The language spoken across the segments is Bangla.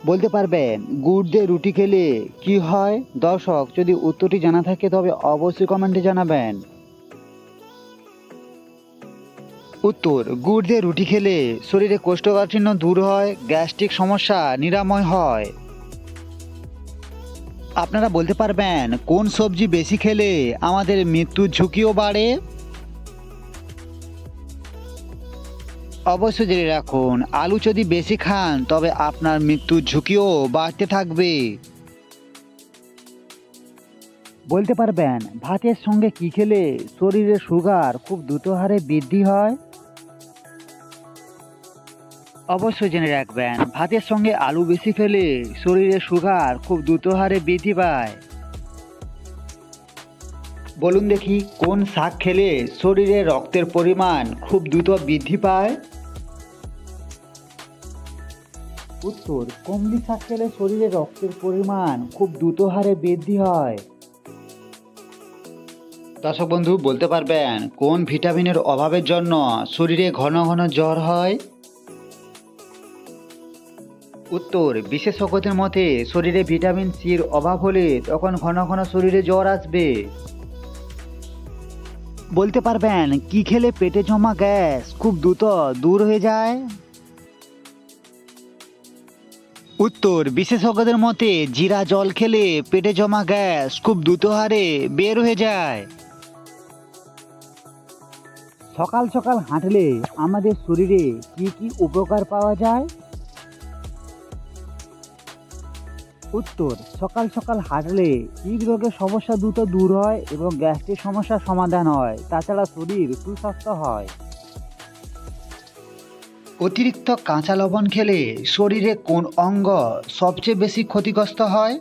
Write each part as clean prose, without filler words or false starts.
বলতে পারবেন গুড় দিয়ে রুটি খেলে কি হয়? দর্শক, যদি উত্তরটি জানা থাকে তবে অবশ্যই কমেন্টে জানাবেন। উত্তর, গুড় দিয়ে রুটি খেলে শরীরে কোষ্ঠকাঠিন্য দূর হয়, গ্যাস্ট্রিক সমস্যা নিরাময় হয়। আপনারা বলতে পারবেন কোন সবজি বেশি খেলে আমাদের মৃত্যুর ঝুঁকিও বাড়ে? অবশ্যই জেনে রাখুন, আলু যদি বেশি খান তবে আপনার মৃত্যুর ঝুঁকিও বাড়তে থাকবে। বলতে পারবেন ভাতের সঙ্গে কি খেলে শরীরে সুগার খুব দ্রুত হারে বৃদ্ধি হয়? অবশ্যই জেনে রাখবেন, ভাতের সঙ্গে আলু বেশি খেলে শরীরে সুগার খুব দ্রুত হারে বৃদ্ধি পায়। বলুন দেখি, কোন শাক খেলে শরীরে রক্তের পরিমাণ খুব দ্রুত বৃদ্ধি পায়? উত্তর, কমলি শাক খেলে শরীরে রক্তের পরিমাণ খুব দ্রুত হারে বৃদ্ধি হয়। দর্শক বন্ধু, বলতে পারবেন কোন ভিটামিনের অভাবের জন্য শরীরে ঘন ঘন জ্বর হয়? উত্তর, বিশেষজ্ঞদের মতে শরীরে ভিটামিন সির অভাব হলে তখন ঘন ঘন শরীরে জ্বর আসবে। বলতে পারবেন কি খেলে পেটে জমা গ্যাস খুব দ্রুত দূর হয়ে যায়? উত্তর, বিশেষজ্ঞদের মতে জিরা জল খেলে পেটে জমা গ্যাস খুব দ্রুত হারে বের হয়ে যায়। সকাল সকাল হাঁটলে আমাদের শরীরে কি কি উপকার পাওয়া যায়? উত্তর, সকাল সকাল হাঁটলে হৃদরোগের সমস্যা দ্রুত দূর হয় এবং গ্যাস্ট্রিক সমস্যার সমাধান হয়, তাছাড়া শরীর সুস্বাস্থ্য হয়। অতিরিক্ত কাঁচা লবণ খেলে শরীরে কোন অঙ্গ সবচেয়ে বেশি ক্ষতিগ্রস্ত হয়?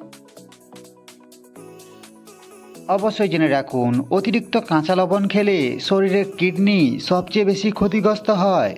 অবশ্যই জেনে রাখুন, অতিরিক্ত কাঁচা লবণ খেলে শরীরের কিডনি সবচেয়ে বেশি ক্ষতিগ্রস্ত হয়।